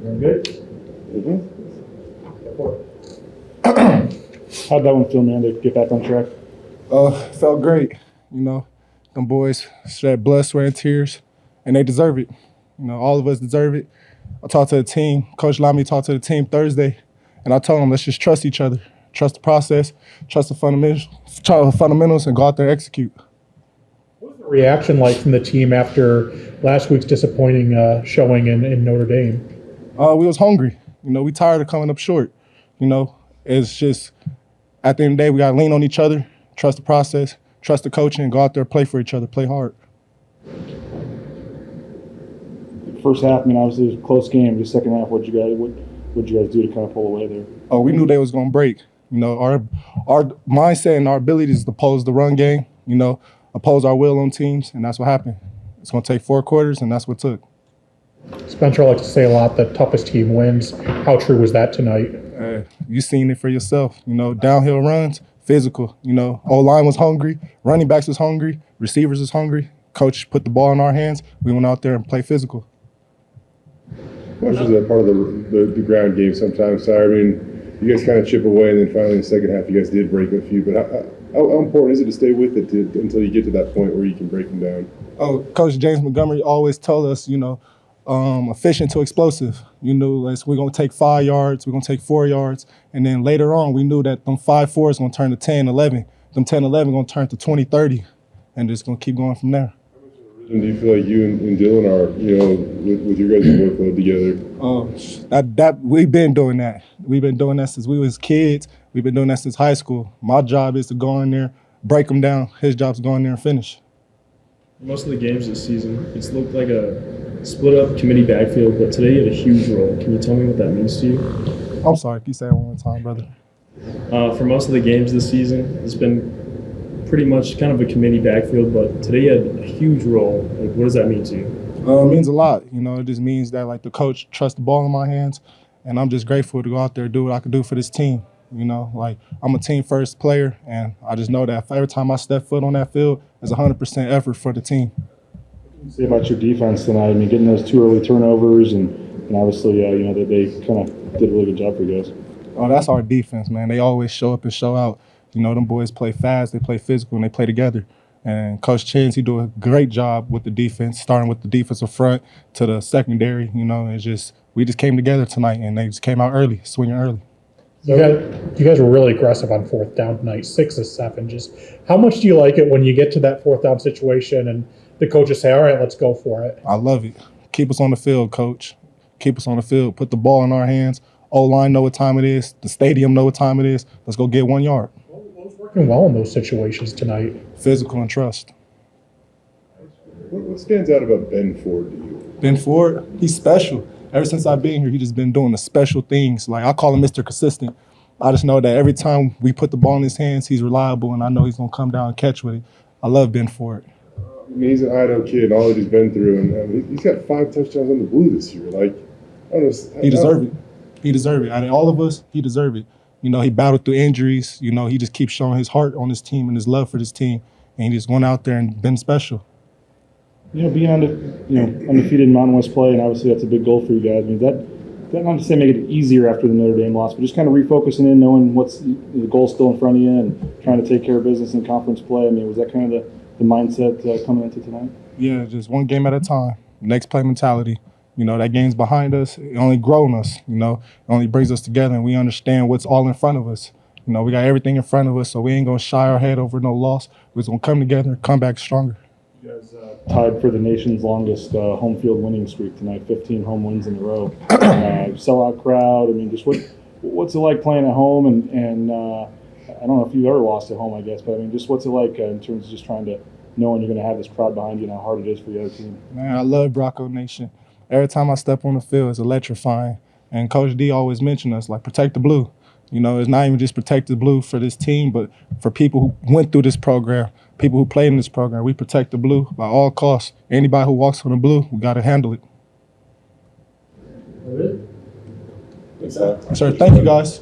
Doing good? Mm-hmm. How'd that one feel, man, to get back on track? Felt great. Them boys shed blood, sweat, and tears, and they deserve it. All of us deserve it. I talked to the team. Coach allowed me to talk to the team Thursday, and I told them, let's just trust each other, trust the process, trust the fundamentals, and go out there and execute. What was the reaction like from the team after last week's disappointing showing in Notre Dame? We was hungry. We tired of coming up short. It's just at the end of the day, we got to lean on each other, trust the process, trust the coaching, and go out there, play for each other, play hard. First half, obviously it was a close game. The second half, what'd you guys do to kind of pull away there? Oh, we knew they was going to break. Our mindset and our ability is to oppose the run game, oppose our will on teams, and that's what happened. It's going to take 4 quarters, and that's what it took. Spencer likes to say a lot, the toughest team wins. How true was that tonight? You seen it for yourself. Downhill runs, physical. O-line was hungry, running backs was hungry, receivers was hungry. Coach put the ball in our hands. We went out there and played physical. Much is that part of the ground game sometimes, Sire. You guys kind of chip away, and then finally in the second half, you guys did break a few. But how important is it to stay with it until you get to that point where you can break them down? Oh, Coach James Montgomery always told us, efficient to explosive. We're going to take 5 yards, we're going to take 4 yards, and then later on, we knew that them 5-4 is going to turn to 10, 11. Them 10, 11 going to turn to 20, 30, and just going to keep going from there. And do you feel like you and Dylan are, with your guys' workload together? That we've been doing that. We've been doing that since we was kids. We've been doing that since high school. My job is to go in there, break them down. His job is to go in there and finish. Most of the games this season, it's looked like a split-up committee backfield, but today you had a huge role. Can you tell me what that means to you? I'm sorry. Can you say it one more time, brother? For most of the games this season, it's been pretty much kind of a committee backfield, but today you had a huge role. What does that mean to you? It means a lot. It just means that the coach trusts the ball in my hands, and I'm just grateful to go out there and do what I can do for this team. I'm a team first player, and I just know that every time I step foot on that field, it's 100% effort for the team. What can you say about your defense tonight? Getting those 2 early turnovers, and obviously, that they kind of did a really good job for you guys. Oh, that's our defense, man. They always show up and show out. Them boys play fast, they play physical, and they play together. And Coach Chins, he do a great job with the defense, starting with the defensive front to the secondary. We just came together tonight, and they just came out early, swinging early. You guys were really aggressive on 4th down tonight, 6 of 7. Just how much do you like it when you get to that 4th down situation and the coaches say, all right, let's go for it? I love it. Keep us on the field, Coach. Keep us on the field. Put the ball in our hands. O-line know what time it is. The stadium know what time it is. Let's go get 1 yard. What was working well in those situations tonight? Physical and trust. What stands out about Ben Ford to you? Ben Ford, he's special. Ever since I've been here, he just been doing the special things. I call him Mr. Consistent. I just know that every time we put the ball in his hands, he's reliable, and I know he's going to come down and catch with it. I love Ben Ford. He's an Idaho kid, and all that he's been through, and he's got 5 touchdowns on the Blue this year. I don't know. He deserves it. He deserves it. Out of all of us, he deserves it. He battled through injuries. He just keeps showing his heart on his team and his love for this team, and he just went out there and been special. Being undefeated in Mountain West play, and obviously that's a big goal for you guys. That not to say make it easier after the Notre Dame loss, but just kind of refocusing in, knowing what's the goal still in front of you, and trying to take care of business in conference play. Was that kind of the mindset coming into tonight? Yeah, just one game at a time. Next play mentality. That game's behind us. It only grown us. It only brings us together, and we understand what's all in front of us. We got everything in front of us, so we ain't gonna shy our head over no loss. We're just gonna come together and come back stronger. You guys tied for the nation's longest home field winning streak tonight, 15 home wins in a row. Sellout crowd. Just what's it like playing at home? And I don't know if you've ever lost at home, I guess, but just what's it like in terms of just trying to knowing you're going to have this crowd behind you and how hard it is for the other team? Man, I love Bronco Nation. Every time I step on the field, it's electrifying. And Coach D always mentioned us, protect the blue. It's not even just protect the blue for this team, but for people who went through this program, people who played in this program. We protect the blue by all costs. Anybody who walks on the blue, we got to handle it. All right. Sir, thank you, guys.